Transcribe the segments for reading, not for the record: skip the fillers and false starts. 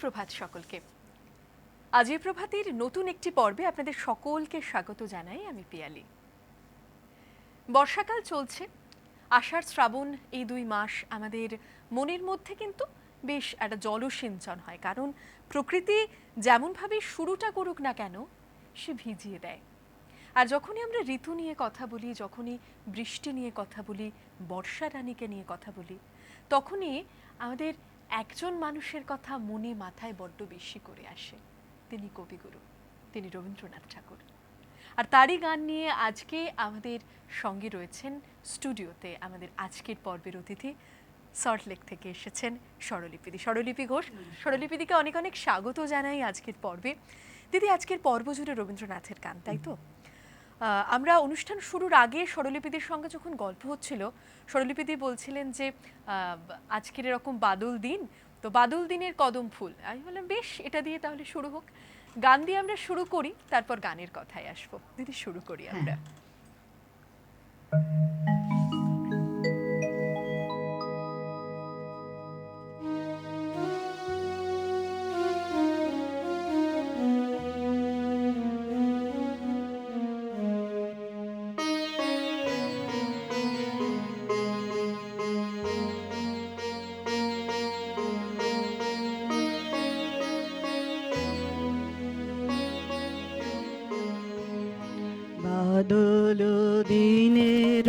সুপ্রভাত সকলকে। আজই প্রভাতের নতুন একটি পর্বে আপনাদের সকলকে স্বাগত জানাই। আমি পিয়ালি। বর্ষাকাল চলছে, আষাঢ় শ্রাবণ এই দুই মাস আমাদের মনের মধ্যে কিন্তু বেশ একটা জলসিঞ্চন হয়, কারণ প্রকৃতি যেমনভাবে শুরুটা করুক না কেন সে ভিজিয়ে দেয়। আর যখনই আমরা ঋতু নিয়ে কথা বলি, যখনই বৃষ্টি নিয়ে কথা বলি, বর্ষা রানীকে নিয়ে কথা বলি, তখনই আমাদের একজন মানুষের কথা মনে মাথায় বড্ড বেশি করে আসে। তিনি কবিগুরু, তিনি রবীন্দ্রনাথ ঠাকুর। আর তারই গান নিয়ে আজকে আমাদের সঙ্গে রয়েছেন স্টুডিওতে আমাদের আজকের পর্বের অতিথি, সল্টলেক থেকে এসেছেন স্বরলিপিদি, স্বরলিপি ঘোষ। স্বরলিপিদিকে অনেক অনেক স্বাগত জানাই আজকের পর্বে। দিদি, আজকের পর্ব জুড়ে রবীন্দ্রনাথের গান, তাই তো? আমরা অনুষ্ঠান শুরুর আগে স্বরলিপিদির সঙ্গে যখন গল্প হচ্ছিল, স্বরলিপিদি বলছিলেন যে আজকের এরকম বাদল দিন, তো বাদল দিনের কদম ফুল। আমি বললাম বেশ, এটা দিয়ে তাহলে শুরু হোক। গান দিয়ে আমরা শুরু করি, তারপর গানের কথায় আসবো। দিদি, শুরু করি আমরা। বাদল দিনের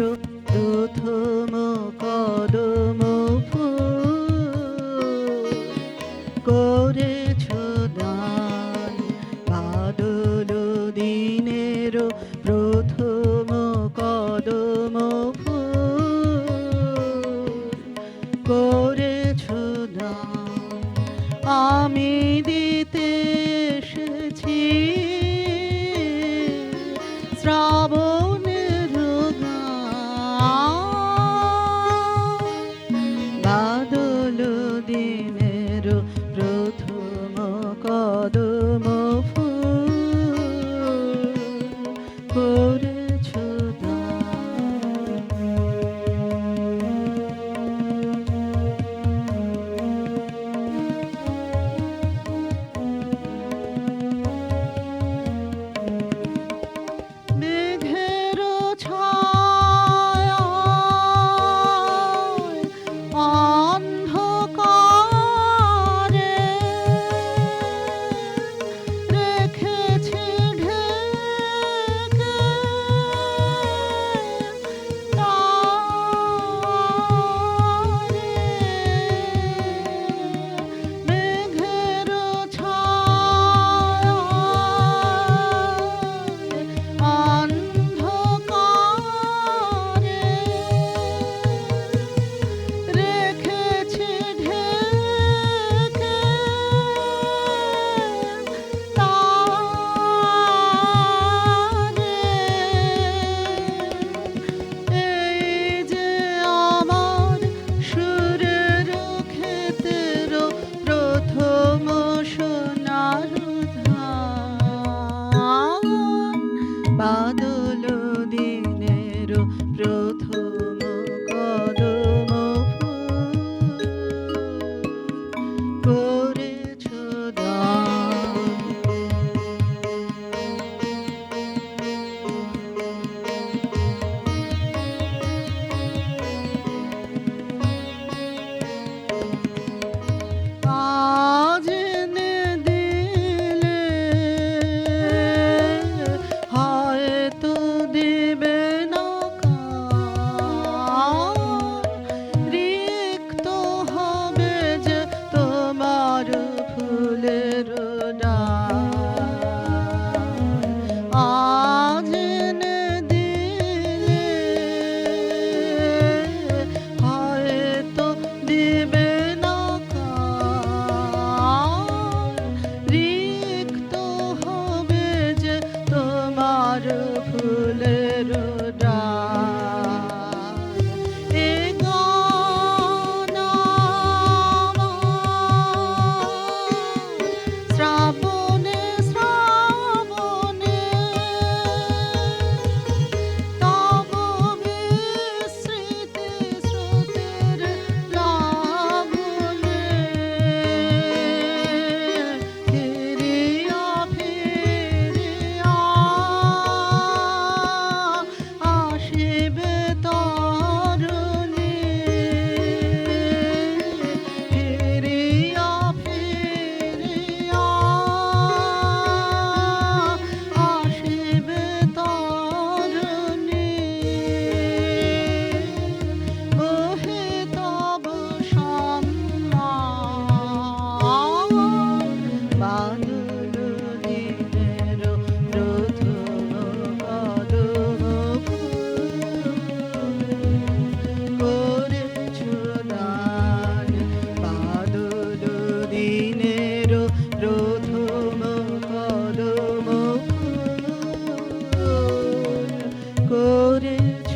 করেছ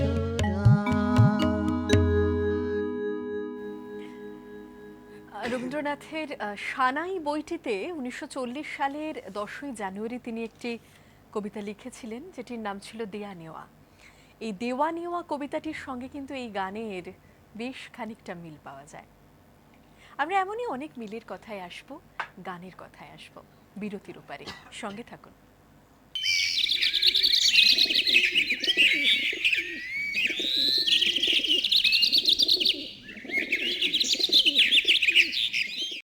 রবীন্দ্রনাথের সানাই বইটিতে ১৯৪০ সালের ১০ই জানুয়ারি তিনি একটি কবিতা লিখেছিলেন, যেটির নাম ছিল দেয়া নেওয়া। এই দেওয়া নেওয়া কবিতাটির সঙ্গে কিন্তু এই গানের বেশ খানিকটা মিল পাওয়া যায়। আমরা এমনই অনেক মিলের কথায় আসব, গানের কথায় আসব। বিরতির ওপারে সঙ্গে থাকুন।